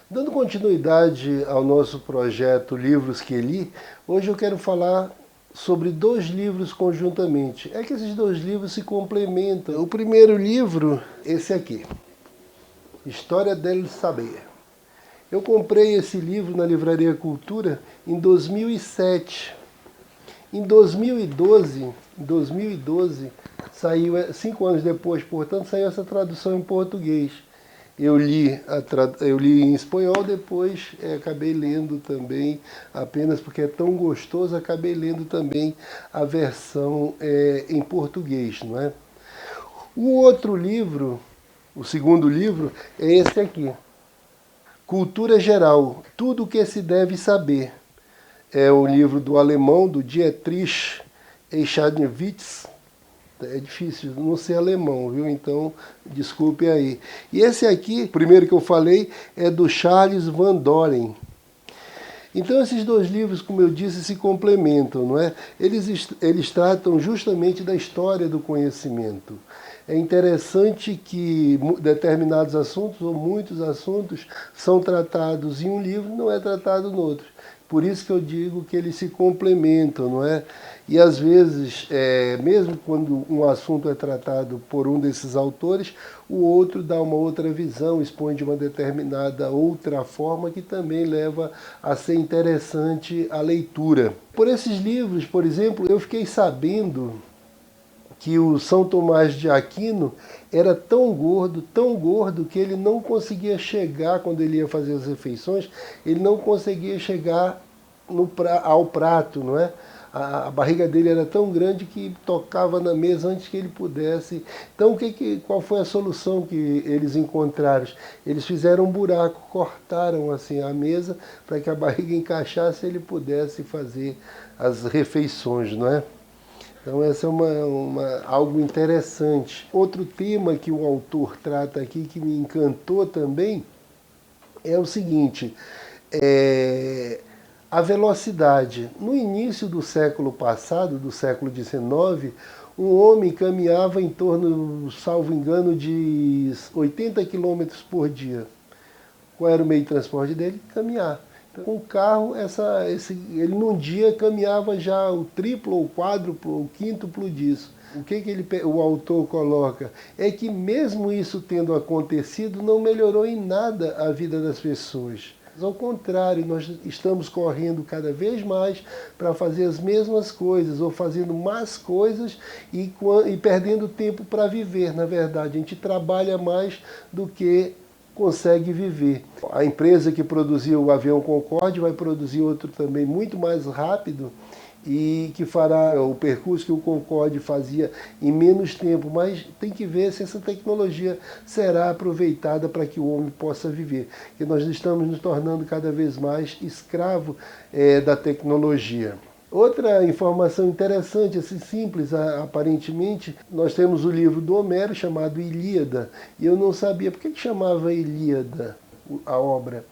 Dando continuidade ao nosso projeto Livros que Li, hoje eu quero falar sobre dois livros conjuntamente. É que esses dois livros se complementam. O primeiro livro, esse aqui, História del Saber. Eu comprei esse livro na Livraria Cultura em 2007. Em 2012, saiu, 5 anos depois, portanto, saiu essa tradução em português. Eu li em espanhol, depois acabei lendo também, apenas porque é tão gostoso, acabei lendo também a versão em português, não é? O outro livro, o segundo livro, é esse aqui. Cultura Geral, tudo o que se deve saber. É o livro do alemão, do Dietrich Eschardenwitz. É difícil não ser alemão, viu? Então, desculpe aí. E esse aqui, o primeiro que eu falei, é do Charles Van Doren. Então, esses dois livros, como eu disse, se complementam, não é? Eles tratam justamente da história do conhecimento. É interessante que determinados assuntos, ou muitos assuntos, são tratados em um livro e não é tratado no outro. Por isso que eu digo que eles se complementam, não é? E às vezes, mesmo quando um assunto é tratado por um desses autores, o outro dá uma outra visão, expõe de uma determinada outra forma que também leva a ser interessante a leitura. Por esses livros, por exemplo, eu fiquei sabendo que o São Tomás de Aquino era tão gordo, que ele não conseguia chegar, quando ele ia fazer as refeições, ele não conseguia chegar ao prato, não é? A barriga dele era tão grande que tocava na mesa antes que ele pudesse. Então, qual foi a solução que eles encontraram? Eles fizeram um buraco, cortaram assim a mesa para que a barriga encaixasse e ele pudesse fazer as refeições, não é? Então, essa é algo interessante. Outro tema que o autor trata aqui, que me encantou também, é o seguinte: a velocidade. No início do século passado, do século XIX, um homem caminhava em torno, salvo engano, de 80 quilômetros por dia. Qual era o meio de transporte dele? Caminhar. Com o carro, ele num dia caminhava já o triplo, ou quádruplo, ou quíntuplo disso. O que o autor coloca? É que mesmo isso tendo acontecido, não melhorou em nada a vida das pessoas. Ao contrário, nós estamos correndo cada vez mais para fazer as mesmas coisas, ou fazendo mais coisas e perdendo tempo para viver, na verdade. A gente trabalha mais do que consegue viver. A empresa que produziu o avião Concorde vai produzir outro também muito mais rápido e que fará o percurso que o Concorde fazia em menos tempo, mas tem que ver se essa tecnologia será aproveitada para que o homem possa viver. Porque nós estamos nos tornando cada vez mais escravo da tecnologia. Outra informação interessante, assim, simples, aparentemente, nós temos o livro do Homero chamado Ilíada, e eu não sabia por que chamava Ilíada a obra.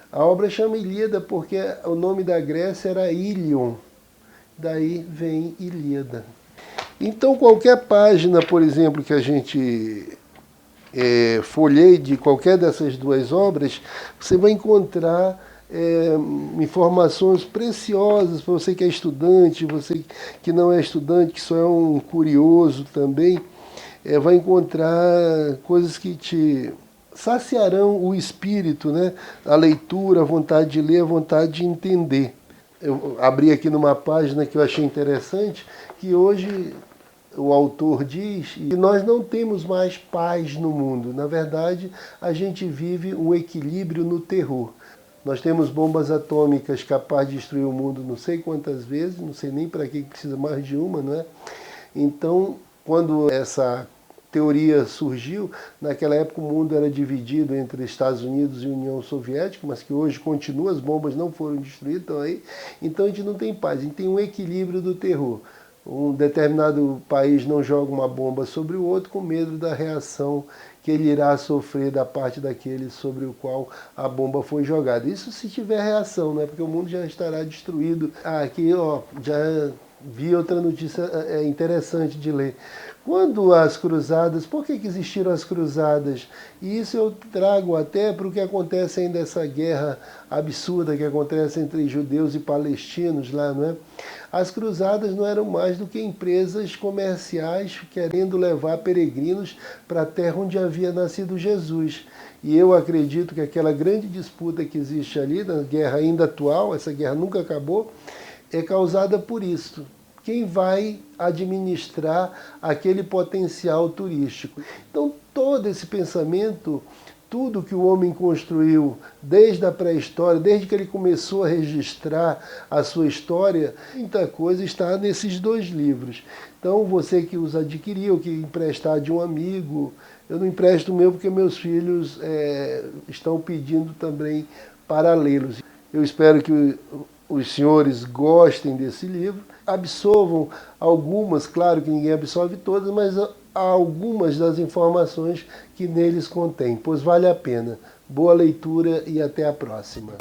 A obra chama Ilíada porque o nome da Grécia era Ilion, daí vem Ilíada. Então, qualquer página, por exemplo, que a gente folheie de qualquer dessas duas obras, você vai encontrar informações preciosas para você que é estudante, você que não é estudante, que só é um curioso também, vai encontrar coisas que te saciarão o espírito, né? A leitura, a vontade de ler, a vontade de entender. Eu abri aqui numa página que eu achei interessante, que hoje o autor diz que nós não temos mais paz no mundo. Na verdade, a gente vive um equilíbrio no terror. Nós temos bombas atômicas capazes de destruir o mundo não sei quantas vezes, não sei nem para que precisa mais de uma, não é? Então, quando essa teoria surgiu, naquela época o mundo era dividido entre Estados Unidos e União Soviética, mas que hoje continua, as bombas não foram destruídas, estão aí. Então a gente não tem paz, a gente tem um equilíbrio do terror. Um determinado país não joga uma bomba sobre o outro com medo da reação que ele irá sofrer da parte daquele sobre o qual a bomba foi jogada. Isso se tiver reação, né? Porque o mundo já estará destruído. Aqui, ó, já vi outra notícia interessante de ler. Quando as cruzadas, por que existiram as cruzadas? E isso eu trago até para o que acontece ainda essa guerra absurda que acontece entre judeus e palestinos lá, não é? As cruzadas não eram mais do que empresas comerciais querendo levar peregrinos para a terra onde havia nascido Jesus. E eu acredito que aquela grande disputa que existe ali, na guerra ainda atual, essa guerra nunca acabou, é causada por isso. Quem vai administrar aquele potencial turístico? Então, todo esse pensamento, tudo que o homem construiu desde a pré-história, desde que ele começou a registrar a sua história, muita coisa está nesses dois livros. Então, você que os adquiriu, que emprestar de um amigo, eu não empresto o meu porque meus filhos estão pedindo também para lê-los. Eu espero que os senhores gostem desse livro, absorvam algumas, claro que ninguém absorve todas, mas algumas das informações que neles contém, pois vale a pena. Boa leitura e até a próxima.